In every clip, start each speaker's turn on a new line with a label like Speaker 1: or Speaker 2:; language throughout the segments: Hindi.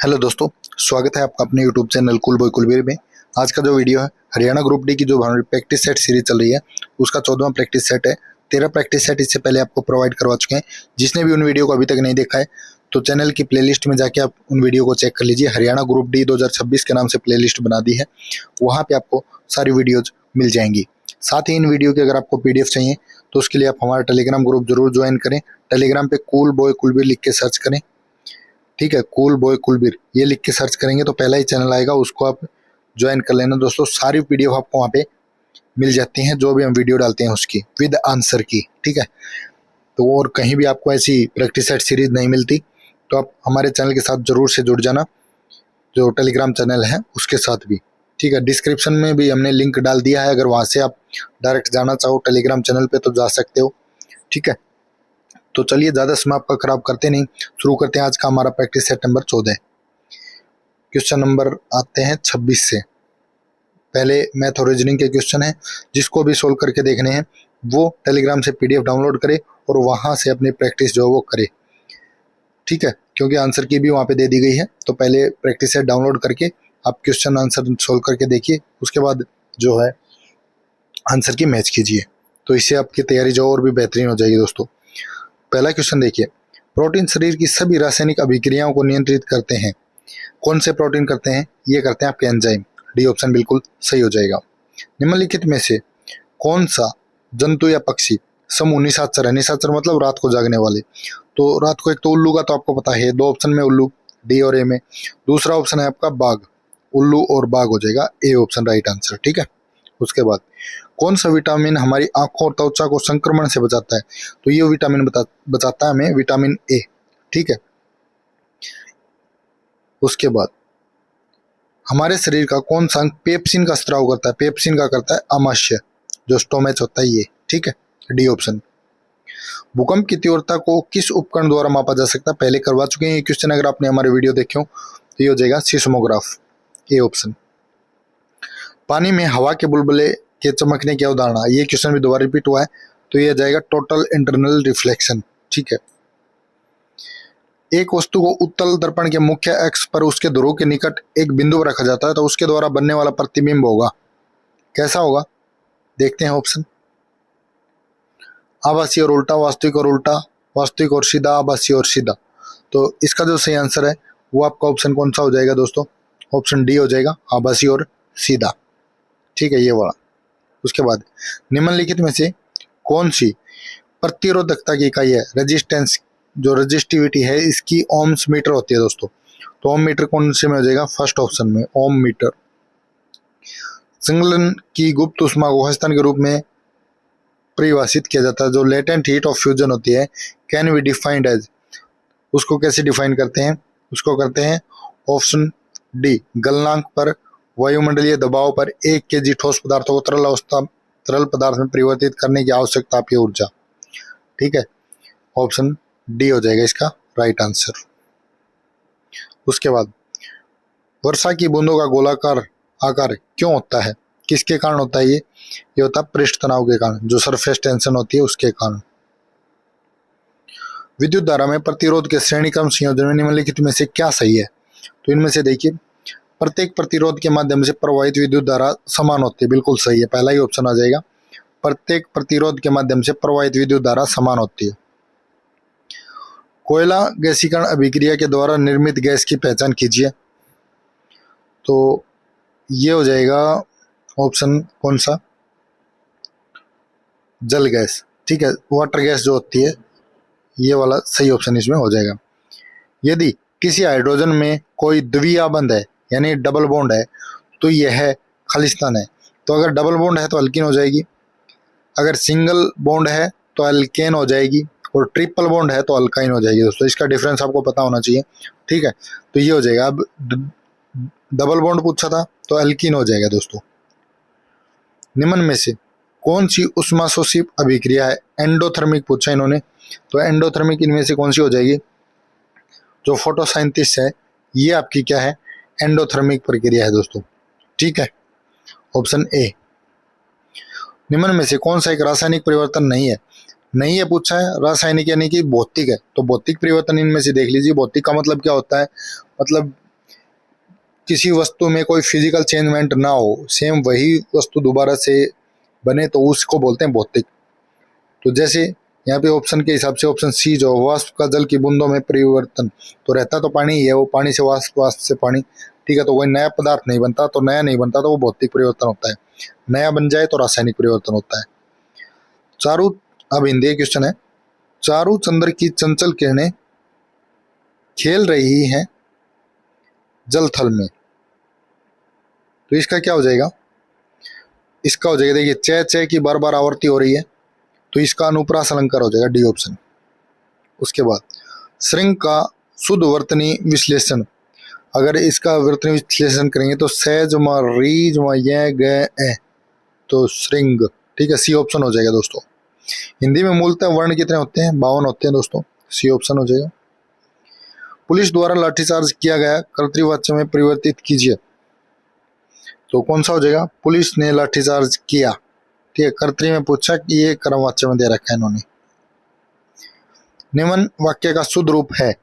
Speaker 1: हेलो दोस्तों, स्वागत है आपका अपने यूट्यूब चैनल कुल बॉय कुलबीर में। आज का जो वीडियो है हरियाणा ग्रुप डी की जो हमारी प्रैक्टिस सेट सीरीज चल रही है उसका 14वां प्रैक्टिस सेट है। 13 प्रैक्टिस सेट इससे पहले आपको प्रोवाइड करवा चुके हैं। जिसने भी उन वीडियो को अभी तक नहीं देखा है तो चैनल की प्लेलिस्ट में जाके आप उन वीडियो को चेक कर लीजिए। हरियाणा ग्रुप डी 2026 के नाम से प्लेलिस्ट बना दी है, वहाँ पे आपको सारी वीडियोज मिल जाएंगी। साथ ही इन वीडियो की अगर आपको PDF चाहिए तो उसके लिए आप हमारा टेलीग्राम ग्रुप जरूर ज्वाइन करें। टेलीग्राम पे कूल बॉय कुलबीर लिख के सर्च करें, ठीक है, कूल बॉय कुलबीर ये लिख के सर्च करेंगे तो पहला ही चैनल आएगा, उसको आप ज्वाइन कर लेना दोस्तों। सारी पीडीएफ आपको वहाँ पे मिल जाती हैं, जो भी हम वीडियो डालते हैं उसकी विद आंसर की, ठीक है। तो और कहीं भी आपको ऐसी प्रैक्टिस सेट सीरीज नहीं मिलती तो आप हमारे चैनल के साथ जरूर से जुड़ जाना, जो टेलीग्राम चैनल है उसके साथ भी, ठीक है। डिस्क्रिप्शन में भी हमने लिंक डाल दिया है, अगर वहाँ से आप डायरेक्ट जाना चाहो टेलीग्राम चैनल पे तो जा सकते हो, ठीक है। तो चलिए ज़्यादा समय आपका खराब करते नहीं, शुरू करते हैं आज का हमारा practice set number 14। Question number आते हैं 26 से। पहले मैथ और रीजनिंग के क्वेश्चन हैं, जिसको भी सोल्व करके देखने हैं वो टेलीग्राम से PDF डाउनलोड करे और वहाँ से अपनी प्रैक्टिस जो है वो करे, ठीक है। क्योंकि आंसर की भी वहाँ पे दे दी गई है, तो पहले प्रैक्टिस सेट डाउनलोड करके आप क्वेश्चन आंसर सोल्व करके देखिए, उसके बाद जो है आंसर की मैच कीजिए, तो इससे आपकी तैयारी जो और भी बेहतरीन हो जाएगी दोस्तों। पहला क्वेश्चन देखिए, प्रोटीन शरीर की सभी रासायनिक अभिक्रियाओं को नियंत्रित करते हैं। कौन से प्रोटीन करते हैं? ये करते हैं आपके एंजाइम। डी ऑप्शन बिल्कुल सही हो जाएगा। निम्नलिखित में से कौन सा जंतु या पक्षी समूह निशाचर है? निशाचर मतलब रात को जागने वाले। तो रात को एक तो उल्लू का तो आपको पता है, 2 ऑप्शन में उल्लू, डी और ए में। दूसरा ऑप्शन है आपका बाघ, उल्लू और बाघ हो जाएगा ए ऑप्शन राइट आंसर, ठीक है। उसके बाद कौन सा विटामिन हमारी आंखों और त्वचा को संक्रमण से बचाता है? तो ये विटामिन बचाता है हमें विटामिन ए, ठीक है। उसके बाद हमारे शरीर का कौन सा अंग पेप्सिन का स्त्राव करता है? पेप्सिन का करता है आमाशय, जो स्टोमच होता है ये, ठीक है, डी ऑप्शन। भूकंप की तीव्रता को किस उपकरण द्वारा मापा जा सकता है? पहले करवा चुके हैं ये क्वेश्चन, अगर आपने हमारे वीडियो देखे हो तो ये हो जाएगा सिस्मोग्राफ, ए ऑप्शन। पानी में हवा के बुलबुले के चमकने की अवधारणा, ये क्वेश्चन भी दोबारा रिपीट हुआ है, तो ये जाएगा टोटल इंटरनल रिफ्लेक्शन, ठीक है। एक वस्तु को उत्तल दर्पण के मुख्य अक्ष पर उसके ध्रुव के निकट एक बिंदु पर रखा जाता है, तो उसके द्वारा बनने वाला प्रतिबिंब होगा, कैसा होगा? देखते हैं ऑप्शन। आभासी और उल्टा, वास्तविक और उल्टा, वास्तविक और सीधा, आभासी और सीधा। तो इसका जो सही आंसर है वो आपका ऑप्शन कौन सा हो जाएगा दोस्तों? ऑप्शन डी हो जाएगा, आभासी और सीधा, ठीक है, ये वाला। उसके बाद निम्नलिखित में से कौन सी प्रतिरोधकता की इकाई है? रेजिस्टेंस, जो रेजिस्टिविटी है इसकी ओम्स मीटर होती है दोस्तों। तो ओम मीटर कौन से में हो जाएगा? फर्स्ट ऑप्शन में ओम मीटर। संगलन की गुप्त उष्मा को हस्तान के रूप में परिभाषित किया जाता है, जो लेटेंट हीट ऑफ फ्यूजन होती है, कैन बी डिफाइंड एज, उसको कैसे डिफाइन करते हैं? उसको करते हैं ऑप्शन डी, गलनांक पर वायुमंडलीय दबाव पर 1 kg ठोस पदार्थों को तरल पदार्थ में परिवर्तित करने की आवश्यक तापीय ऊर्जा, ठीक है। ऑप्शन डी हो जाएगा इसका राइट आंसर। उसके बाद वर्षा की बूंदों का गोलाकार आकार क्यों होता है? किसके कारण होता है? ये होता है पृष्ठ तनाव के कारण, जो सरफेस टेंशन होती है उसके कारण। विद्युत धारा में प्रतिरोध के श्रेणी क्रम संयोजन में निम्नलिखित में से क्या सही है? तो इनमें से देखिए, प्रत्येक प्रतिरोध के माध्यम से प्रवाहित विद्युत धारा समान होती है, बिल्कुल सही है, पहला ही ऑप्शन आ जाएगा। प्रत्येक प्रतिरोध के माध्यम से प्रवाहित विद्युत धारा समान होती है। कोयला गैसीकरण अभिक्रिया के द्वारा निर्मित गैस की पहचान कीजिए। तो ये हो जाएगा ऑप्शन कौन सा? जल गैस, ठीक है, वाटर गैस जो होती है, ये वाला सही ऑप्शन इसमें हो जाएगा। यदि किसी हाइड्रोजन में कोई द्विया बंध है यानी डबल बॉन्ड है तो यह खालिस्तान है। तो अगर डबल बॉन्ड है तो अल्कीन हो जाएगी, अगर सिंगल बॉन्ड है तो एल्केन हो जाएगी, और ट्रिपल बॉन्ड है तो अल्काइन हो जाएगी दोस्तों। इसका डिफरेंस आपको पता होना चाहिए, ठीक है। तो ये हो जाएगा, अब डबल बॉन्ड पूछा था तो एल्कीन हो जाएगा दोस्तों। निम्न में से कौन सी ऊष्माशोषित अभिक्रिया है? एंडोथर्मिक पूछा इन्होंने, तो एंडोथर्मिक इनमें से कौन सी हो जाएगी? जो फोटोसाइंथिसिस है ये आपकी क्या है? एंडोथर्मिक प्रक्रिया है दोस्तों, ठीक है, ऑप्शन ए। निम्न में से कौन सा एक रासायनिक परिवर्तन नहीं है? नहीं है पूछा है, रासायनिक यानी कि भौतिक है, तो भौतिक परिवर्तन इनमें से देख लीजिए। भौतिक का मतलब क्या होता है? मतलब किसी वस्तु में कोई फिजिकल चेंजमेंट ना हो, सेम वही वस्तु दोबारा से बने, तो उसको बोलते हैं भौतिक। तो जैसे यहाँ पे ऑप्शन के हिसाब से ऑप्शन सी जो वाष्प का जल की बूंदों में परिवर्तन, तो रहता तो पानी ही है, वो पानी से वाष्प, वाष्प से पानी, ठीक है। तो कोई नया पदार्थ नहीं बनता, तो नया नहीं बनता तो वो भौतिक परिवर्तन होता है। नया बन जाए तो रासायनिक परिवर्तन होता है। चारू, अब हिंदी क्वेश्चन है, चारू चंद्र की चंचल किरणें खेल रही हैं जल थल में, तो इसका क्या हो जाएगा? इसका हो जाएगा, देखिए चे चे की बार बार आवृत्ति हो रही है, तो इसका अनुप्रास अलंकार हो जाएगा, डी ऑप्शन। उसके बाद श्रृंग का शुद्ध वर्तनी विश्लेषण, अगर इसका वर्तनी विश्लेषण करेंगे तो सहज रीज ये ग, तो श्रृंग, ठीक है, सी ऑप्शन हो जाएगा दोस्तों। हिंदी में मूलतः वर्ण कितने होते हैं? 52 होते हैं दोस्तों, सी ऑप्शन हो जाएगा। पुलिस द्वारा लाठीचार्ज किया गया कर्तृवाच्य में परिवर्तित कीजिए, तो कौन सा हो जाएगा? पुलिस ने लाठीचार्ज किया, ठीक है। कर्तरी में पूछा कि ये कर्मवाच्य में दे रखा है इन्होंने। निम्न वाक्य का शुद्ध रूप है,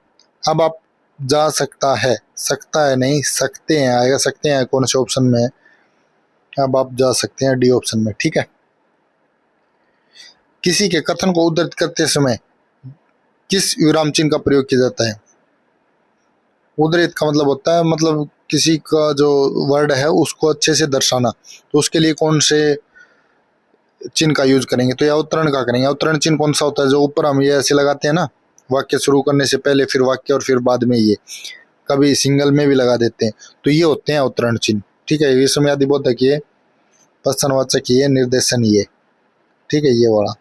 Speaker 1: अब आप जा सकता है, सकता है नहीं, सकते हैं आएगा, सकते हैं कौन से ऑप्शन में है? अब आप जा सकते हैं, डी ऑप्शन में, ठीक है। किसी के कथन को उद्धृत करते समय किस विराम चिन्ह का प्रयोग किया जाता है? उद्धृत का मतलब होता है, मतलब किसी का जो वर्ड है उसको अच्छे से दर्शाना, तो उसके लिए कौन से चिन्ह का यूज करेंगे? तो या उत्तरण का करेंगे। उत्तरण चिन्ह कौन सा होता है? जो ऊपर हम ये ऐसे लगाते हैं ना, वाक्य शुरू करने से पहले, फिर वाक्य और फिर बाद में, ये कभी सिंगल में भी लगा देते हैं, तो ये होते हैं उत्तरण चिन्ह, ठीक है। विस्मयादि बोधक ये, प्रश्नवाचक ये, निर्देशन ये, ठीक है, ये वाला।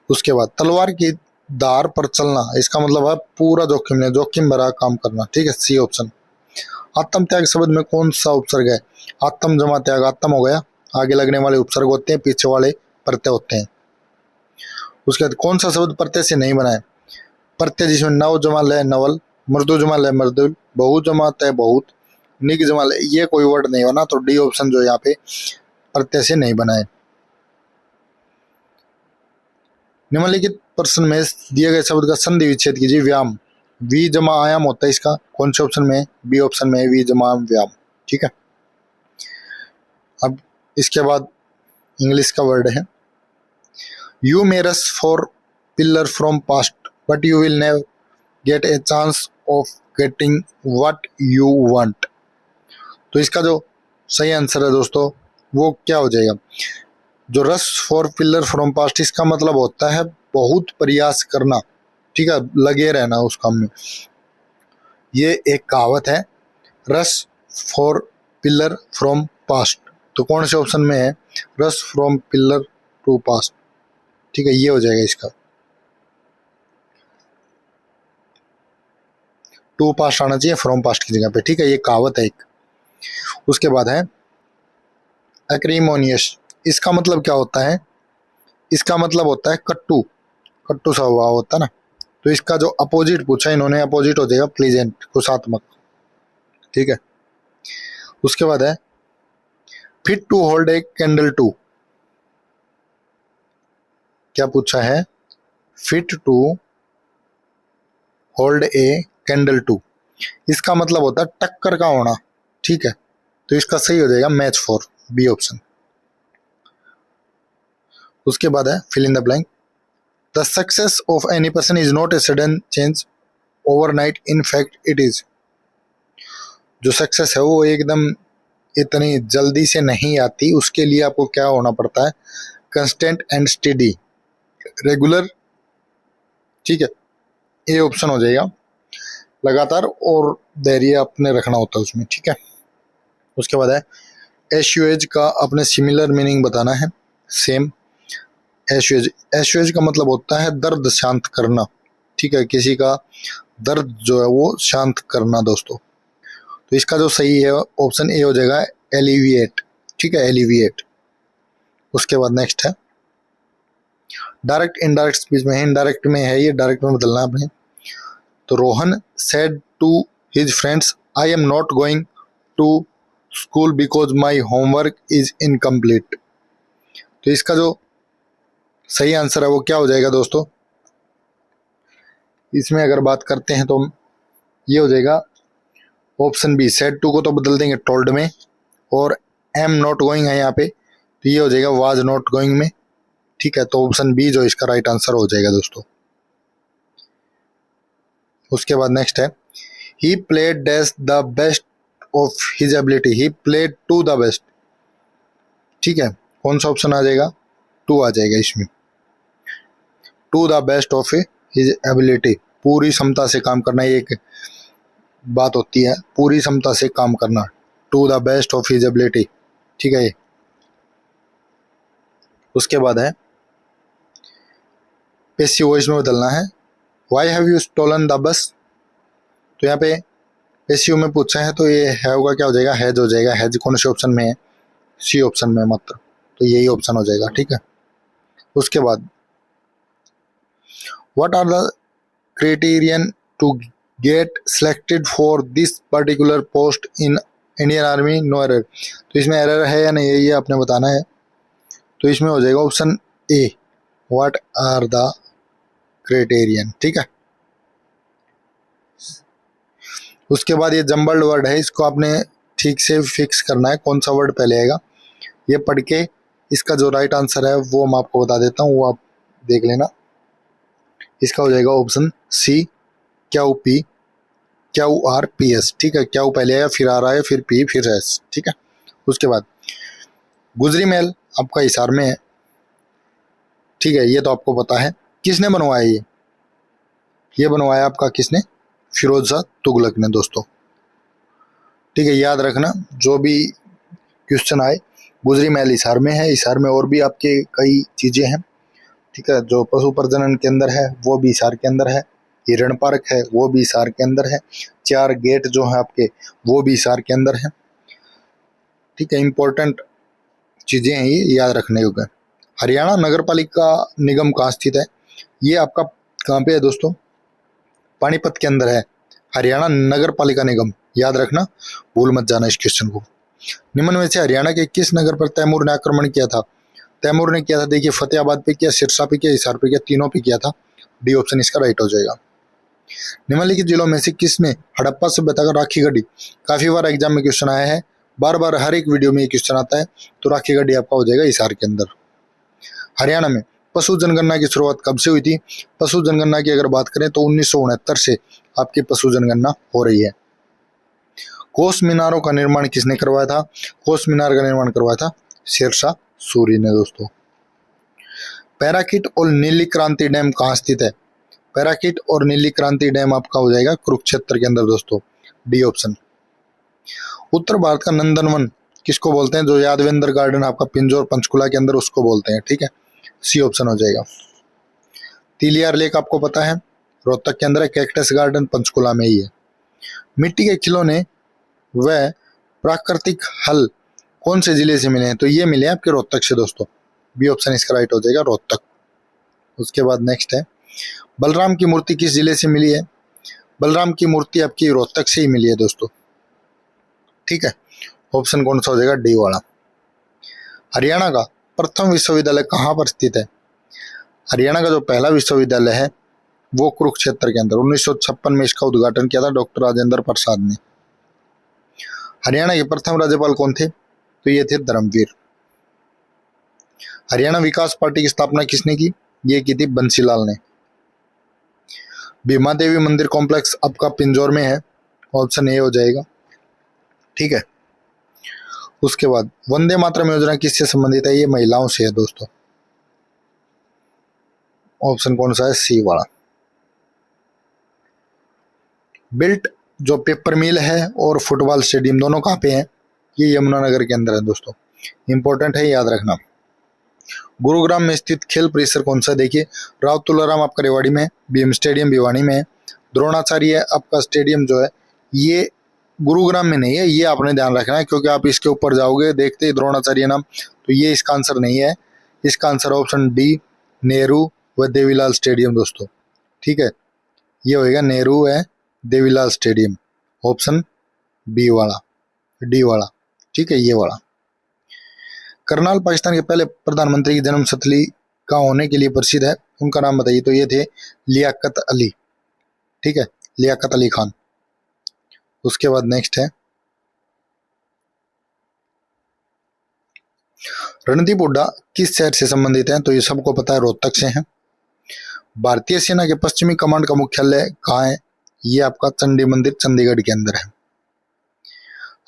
Speaker 1: उसके बाद तलवार की धार पर चलना, इसका मतलब है पूरा जोखिम ले, जोखिम भरा काम करना, ठीक है, सी ऑप्शन। आत्म त्याग शब्द में कौन सा उपसर्ग है? आत्म जमा त्याग, आत्म हो गया, आगे लगने वाले उपसर्ग होते हैं, पीछे वाले प्रत्यय होते हैं। उसके बाद कौन सा शब्द प्रत्यय से नहीं बना है? प्रत्यय जिसमें नव जमा लय नवल, मृदु जमा लय मृदुल, बहु जमा तय बहुत, निग जमा लय, ये कोई वर्ड नहीं बना, तो डी ऑप्शन जो यहाँ पे प्रत्यय से नहीं बना है। निम्नलिखित प्रश्न में दिए गए शब्द का संधि विच्छेद कीजिए। व्यायाम, वी जमा आयाम होता है इसका, कौन से ऑप्शन में? बी ऑप्शन में, वी जमा व्यायाम, ठीक है। अब इसके बाद इंग्लिश का वर्ड है, you may rush for pillar from past but you will never get a chance of getting what you want, तो इसका जो सही आंसर है दोस्तों वो क्या हो जाएगा? जो rush for pillar from past, इसका मतलब होता है बहुत प्रयास करना, ठीक है, लगे रहना उस काम में। ये एक कहावत है, rush for pillar from past, तो कौन से ऑप्शन में है? Rush from pillar to past, ठीक है, ये हो जाएगा इसका। टू पास्ट आना चाहिए फ्रॉम पास्ट की जगह पे, ठीक है, ये कहावत है एक। उसके बाद है एक्रीमोनियस, इसका मतलब क्या होता है? इसका मतलब होता है कट्टू, कट्टू सा हुआ होता है ना, तो इसका जो अपोजिट पूछा इन्होंने, अपोजिट हो जाएगा प्लीजेंट, खुशात्मक, ठीक है। उसके बाद है fit to hold a candle to, क्या पूछा है? Fit to hold a candle to, इसका मतलब होता है टक्कर का होना, ठीक है, तो इसका सही हो जाएगा मैच फॉर, बी ऑप्शन। उसके बाद है fill in the blank, the success of any person is not a sudden change overnight, in fact it is, जो सक्सेस है वो एकदम इतनी जल्दी से नहीं आती, उसके लिए आपको क्या होना पड़ता है? कंस्टेंट एंड स्टेडी, रेगुलर, ठीक है, ये ऑप्शन हो जाएगा, लगातार और धैर्य अपने रखना होता है उसमें, ठीक है। उसके बाद है एश्यूएज का अपने सिमिलर मीनिंग बताना है, सेम। एश्यूएज, एश्यूएज का मतलब होता है दर्द शांत करना, ठीक है, किसी का दर्द जो है वो शांत करना दोस्तों, तो इसका जो सही है ऑप्शन ए हो जाएगा, एलिविएट, ठीक है, एलिविएट। उसके बाद नेक्स्ट है डायरेक्ट इनडायरेक्ट स्पीच में है, इनडायरेक्ट में है, ये डायरेक्ट में बदलना है आपने। तो Rohan said to his friends, I am not going to school because my homework is incomplete, तो इसका जो सही आंसर है वो क्या हो जाएगा दोस्तों? इसमें अगर बात करते हैं तो ये हो जाएगा ऑप्शन बी सेड टू को तो बदल देंगे टोल्ड में, और एम नॉट गोइंग है यहाँ पे, तो ये हो जाएगा वाज नॉट गोइंग में। ठीक है, तो ऑप्शन बी जो इसका राइट आंसर हो जाएगा दोस्तों। उसके बाद नेक्स्ट है he played dash the best of his ability, he played to the best. ठीक है, कौन सा ऑप्शन आ जाएगा? टू आ जाएगा इसमें, to the best of his ability, पूरी क्षमता से काम करना, ये एक बात होती है, पूरी क्षमता से काम करना, to the best of his ability. ठीक है ये। उसके बाद है पैसिव वॉइस में बदलना है, why have you stolen the bus. तो यहाँ पे पैसिव में पूछा है तो ये हैव का क्या हो जाएगा? हैज हो जाएगा। हैज कौन से ऑप्शन में है? सी ऑप्शन में मात्र, तो यही ऑप्शन हो जाएगा। ठीक है। उसके बाद what are the criterion to get selected for this particular post in Indian army? No error. तो इसमें एरर है या नहीं है ये आपने बताना है। तो इसमें हो जाएगा option A, what are the criterion. ठीक है। उसके बाद ये जम्बल्ड वर्ड है, इसको आपने ठीक से फिक्स करना है, कौन सा वर्ड पहले आएगा ये पढ़ के इसका जो राइट आंसर है वो मैं आपको बता देता हूँ, वो आप देख लेना। इसका हो जाएगा option C, Q P, Q R P S. ठीक है, क्यू पहले आया, फिर आर आया, फिर पी, फिर एस। ठीक है। उसके बाद गुजरी महल आपका हिसार में है। ठीक है, ये तो आपको पता है। किसने बनवाया ये बनवाया आपका किसने? फिरोज शाह तुगलक ने दोस्तों। ठीक है, याद रखना जो भी क्वेश्चन आए, गुजरी महल हिसार में है। हिसार में और भी आपके कई चीजें हैं। ठीक है, जो पशु प्रजनन के अंदर है वो भी हिसार के अंदर है, हिरण पार्क है वो भी हिसार के अंदर है, 4 गेट जो है आपके वो भी हिसार के अंदर है। ठीक है, इंपॉर्टेंट चीजें हैं ये, याद रखने योग्य। हरियाणा नगर पालिका निगम कहाँ स्थित है? ये आपका कहाँ पे है दोस्तों? पानीपत के अंदर है हरियाणा नगर पालिका निगम। याद रखना, भूल मत जाना इस क्वेश्चन को। निम्न में से हरियाणा के किस नगर पर तैमूर ने आक्रमण किया था? तैमूर ने किया था, देखिए फतेहाबाद पे किया, सिरसा पे किया, हिसार पे किया, तीनों पे किया था। डी ऑप्शन इसका राइट हो जाएगा। निम्नलिखित जिलों में से किसने हड़प्पा सभ्यता का राखी गढ़ी? काफी बार एग्जाम में क्वेश्चन आया है, बार बार हर एक वीडियो में ये क्वेश्चन आता है। तो राखी गढ़ी आपका हो जाएगा हिसार के अंदर। हरियाणा में पशु जनगणना की शुरुआत कब से हुई थी? पशु जनगणना की अगर बात करें तो 1969 से आपकी पशु जनगणना हो रही है। कोस मीनारों का निर्माण किसने करवाया था? कोस मीनार का निर्माण करवाया था शेरशाह सूरी ने दोस्तों। पैराकिट और नीली क्रांति डैम कहाँ स्थित है? पैराकिट और नीली क्रांति डैम आपका हो जाएगा कुरुक्षेत्र के अंदर दोस्तों। D option. उत्तर भारत का नंदनवन किसको बोलते हैं? जो यादवेंद्र गार्डन आपका पिंजौर पंचकुला के अंदर, उसको बोलते हैं। ठीक है, सी ऑप्शन हो जाएगा। तिलियार लेक आपको पता है रोहतक के अंदर है, कैक्टस गार्डन पंचकुला में ही है। मिट्टी के खिलौने व प्राकृतिक हल कौन से जिले से मिले हैं? तो ये मिले हैं आपके रोहतक से दोस्तों। बी ऑप्शन इसका राइट हो जाएगा, रोहतक। उसके बाद नेक्स्ट है बलराम की मूर्ति किस जिले से मिली है? बलराम की मूर्ति आपकी रोहतक से ही मिली है दोस्तों। ठीक है, ऑप्शन कौन सा हो जाएगा? डी वाला। हरियाणा का प्रथम विश्वविद्यालय कहाँ पर स्थित है? हरियाणा का जो पहला विश्वविद्यालय है वो कुरुक्षेत्र के अंदर 1956 में इसका उद्घाटन किया था डॉक्टर राजेंद्र प्रसाद ने। हरियाणा के प्रथम राज्यपाल कौन थे? तो ये थे धर्मवीर। हरियाणा विकास पार्टी की स्थापना किसने की? ये की थी बंसीलाल ने। भीमा देवी मंदिर कॉम्प्लेक्स आपका पिंजौर में है, ऑप्शन ए हो जाएगा। ठीक है। उसके बाद वंदे मातरम योजना किससे संबंधित है? ये महिलाओं से है दोस्तों। ऑप्शन कौन सा है? सी वाला। बिल्ट जो पेपर मिल है और फुटबॉल स्टेडियम दोनों कहाँ पे हैं? ये यमुनानगर के अंदर है दोस्तों। इंपॉर्टेंट है, याद रखना। गुरुग्राम में स्थित खेल परिसर कौन सा? देखिए राव तुलाराम आपका रेवाड़ी में है, बीएम स्टेडियम भिवानी में है, द्रोणाचार्य आपका स्टेडियम जो है ये गुरुग्राम में नहीं है, ये आपने ध्यान रखना है क्योंकि आप इसके ऊपर जाओगे देखते ही द्रोणाचार्य नाम, तो ये इसका आंसर नहीं है। इसका आंसर ऑप्शन डी नेहरू व देवीलाल स्टेडियम दोस्तों। ठीक है, ये होएगा नेहरू व देवीलाल स्टेडियम, ऑप्शन बी वाला, डी वाला। ठीक है, ये वाला। करनाल पाकिस्तान के पहले प्रधानमंत्री की जन्मस्थली का होने के लिए प्रसिद्ध है, उनका नाम बताइए। तो ये थे लियाकत अली। ठीक है, लियाकत अली खान। उसके बाद नेक्स्ट है रणदीप हुड्डा किस शहर से संबंधित है? तो ये सबको पता है, रोहतक से है। भारतीय सेना के पश्चिमी कमांड का मुख्यालय कहाँ है? ये आपका चंडी मंदिर चंडीगढ़ के अंदर है।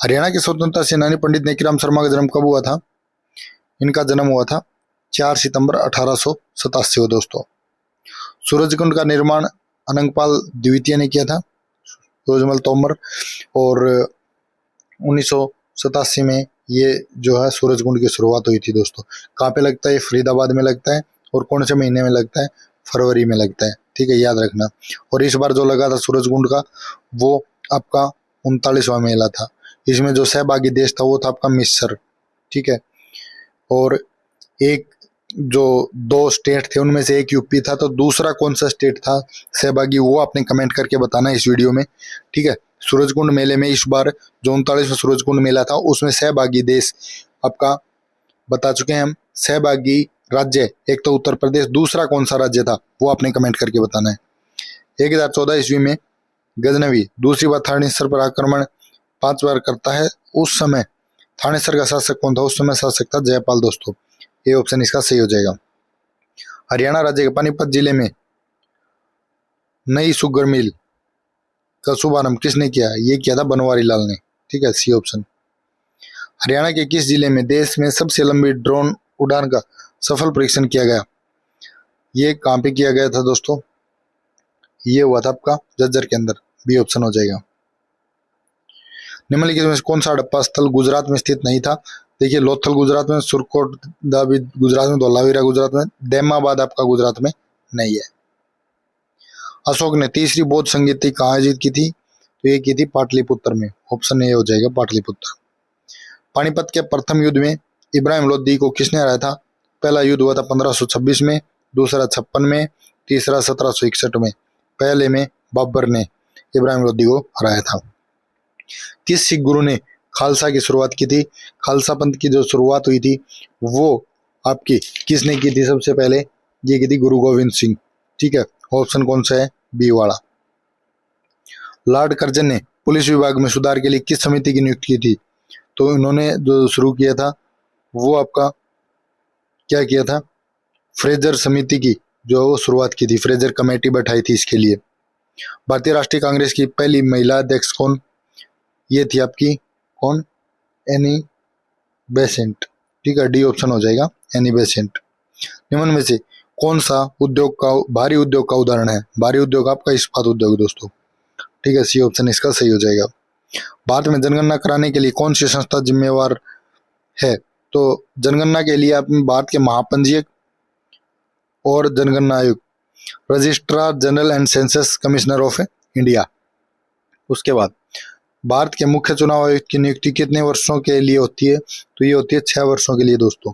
Speaker 1: हरियाणा के स्वतंत्रता सेनानी पंडित नेकीराम शर्मा का जन्म कब हुआ था? इनका जन्म हुआ था 4 सितंबर 1887 को दोस्तों। सूरजकुंड का निर्माण अनंगपाल द्वितीय ने किया था, रोजमल तोमर, और 1987 में ये जो है सूरजकुंड की शुरुआत हुई थी दोस्तों। कहाँ पे लगता है? फरीदाबाद में लगता है। और कौन से महीने में लगता है? फरवरी में लगता है, ठीक है, याद रखना। और इस बार जो लगा था सूरजकुंड का, वो आपका 39वां मेला था। इसमें जो सहभागी देश था वो था आपका मिस्र, ठीक है। और एक जो 2 स्टेट थे उनमें से एक यूपी था, तो दूसरा कौन सा स्टेट था सहभागी, वो आपने कमेंट करके बताना है इस वीडियो में, ठीक है। सूरजकुंड मेले में इस बार जो 39वां सूरजकुंड मेला था उसमें सहभागी देश आपका बता चुके हैं हम। सहभागी राज्य एक तो उत्तर प्रदेश, दूसरा कौन सा राज्य था वो आपने कमेंट करके बताना है। 1014 ईस्वी में गजनवी दूसरी बार थानेसर पर आक्रमण 5 बार करता है। उस समय थानेसर का शासक कौन था? उस समय शासक था जयपाल दोस्तों। ये ऑप्शन इसका सही हो जाएगा। हरियाणा राज्य के पानीपत जिले में नई शुगर मिल का शुभारंभ किसने किया? ये किया था बनवारी लाल ने, ठीक है, सी ऑप्शन। हरियाणा के किस जिले में देश में सबसे लंबी ड्रोन उड़ान का सफल परीक्षण किया गया? ये कहाँ पे किया गया था दोस्तों? ये हुआ था आपका झज्जर के अंदर, बी ऑप्शन हो जाएगा। निम्नलिखित में से कौन सा हड़प्पा स्थल गुजरात में स्थित नहीं था? देखिए, लोथल गुजरात में, सुरकोट दाबी गुजरात में, धोलावीरा गुजरात में, दैमाबाद आपका गुजरात में नहीं है। अशोक ने तीसरी बौद्ध संगीति कहाँ आयोजित की थी? तो ये की थी पाटलिपुत्र में, ऑप्शन ए हो जाएगा पाटलिपुत्र। पानीपत के प्रथम युद्ध में इब्राहिम लोदी को किसने हराया था? पहला युद्ध हुआ था 1526 में, दूसरा 56 में, तीसरा 1761 में। पहले में बाबर ने इब्राहिम लोदी को हराया था। किस सिख गुरु ने खालसा की शुरुआत की थी? खालसा पंथ की जो शुरुआत हुई थी वो आपकी किसने की थी सबसे पहले? ये की थी गुरु गोविंद सिंह, ठीक है। ऑप्शन कौन सा है? बी वाला। लॉर्ड कर्जन ने पुलिस विभाग में सुधार के लिए किस समिति की नियुक्ति की थी? तो इन्होंने जो शुरू किया था वो आपका क्या किया था? फ्रेजर समिति की जो वो शुरुआत की थी, फ्रेजर कमेटी बैठाई थी इसके लिए। भारतीय राष्ट्रीय कांग्रेस की पहली महिला अध्यक्ष कौन? ये थी आपकी कौन? एनी बेसेंट, ठीक है, डी ऑप्शन हो जाएगा, एनी बेसेंट। निम्न में से कौन सा उद्योग का भारी उद्योग का उदाहरण है? भारी उद्योग आपका इस्पात उद्योग दोस्तों, ठीक है, सी ऑप्शन इसका सही हो जाएगा। भारत में जनगणना कराने के लिए कौन सी संस्था जिम्मेवार है? तो जनगणना के लिए आप भारत के महापंजीयक और जनगणना आयोग, registrar general and census commissioner of India. उसके बाद भारत के मुख्य चुनाव आयुक्त की नियुक्ति कितने वर्षों के लिए होती है? तो ये होती है 6 वर्षों के लिए दोस्तों,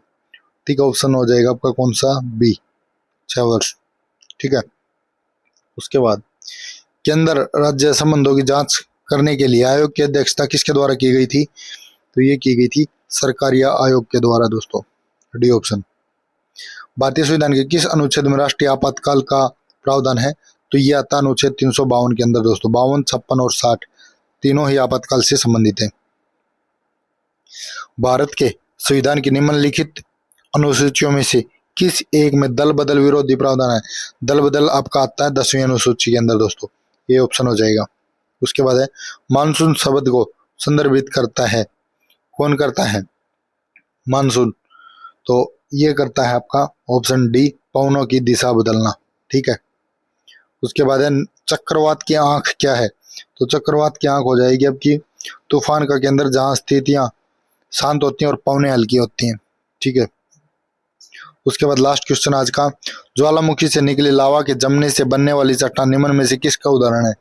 Speaker 1: ठीक है, ऑप्शन हो जाएगा आपका कौन सा? बी, 6 वर्ष, ठीक है। उसके बाद केंद्र राज्य संबंधों की जांच करने के लिए आयोग की अध्यक्षता किसके द्वारा की गई थी? तो ये की गई थी सरकारी आयोग के द्वारा दोस्तों, डी ऑप्शन। भारतीय संविधान के किस अनुच्छेद में राष्ट्रीय आपातकाल का प्रावधान है? तो ये आता अनुच्छेद 352 के अंदर दोस्तों। 52, 56 और 60 तीनों ही आपातकाल से संबंधित है। भारत के संविधान की निम्नलिखित अनुसूचियों में से किस एक में दल बदल विरोधी प्रावधान है? दल बदल आपका आता है 10वीं अनुसूची के अंदर दोस्तों, ये ऑप्शन हो जाएगा। उसके बाद है मानसून शब्द को संदर्भित करता है, कौन करता है मानसून? तो ये करता है आपका ऑप्शन डी, पवनों की दिशा बदलना, ठीक है। उसके बाद है चक्रवात की आंख क्या है? तो चक्रवात की आंख हो जाएगी आपकी तूफान का केंद्र जहां स्थितियां शांत होती हैं और पवनें हल्की होती हैं, ठीक है। उसके बाद लास्ट क्वेश्चन आज का, ज्वालामुखी से निकले लावा के जमने से बनने वाली चट्टान निम्न में से किसका उदाहरण है?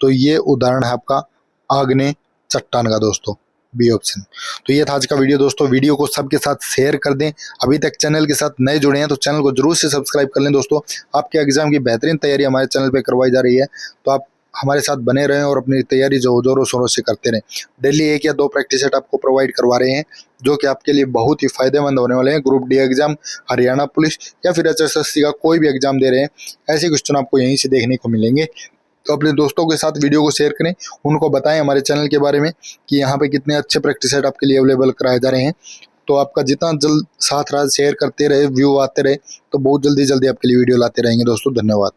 Speaker 1: तो ये उदाहरण है आपका आग्नेय चट्टान का दोस्तों, बी ऑप्शन। तो ये था आज का वीडियो दोस्तों। वीडियो को सबके साथ शेयर कर दें। अभी तक चैनल के साथ नए जुड़े हैं तो चैनल को जरूर से सब्सक्राइब कर लें दोस्तों। आपके एग्जाम की बेहतरीन तैयारी हमारे चैनल पे करवाई जा रही है, तो आप हमारे साथ बने रहें और अपनी तैयारी जो जोरों शोरों से करते रहें। डेली 1 या 2 प्रैक्टिस सेट आपको प्रोवाइड करवा रहे हैं जो कि आपके लिए बहुत ही फायदेमंद होने वाले हैं। Group D exam, Haryana police या फिर HSSC का कोई भी एग्जाम दे रहे हैं, ऐसे क्वेश्चन आपको यहीं से देखने को मिलेंगे। तो अपने दोस्तों के साथ वीडियो को शेयर करें, उनको बताएं हमारे चैनल के बारे में कि यहाँ पे कितने अच्छे प्रैक्टिस सेट आपके लिए अवेलेबल कराए जा रहे हैं। तो आपका जितना जल्द साथ रात शेयर करते रहे, व्यू आते रहे, तो बहुत जल्दी आपके लिए वीडियो लाते रहेंगे दोस्तों। धन्यवाद।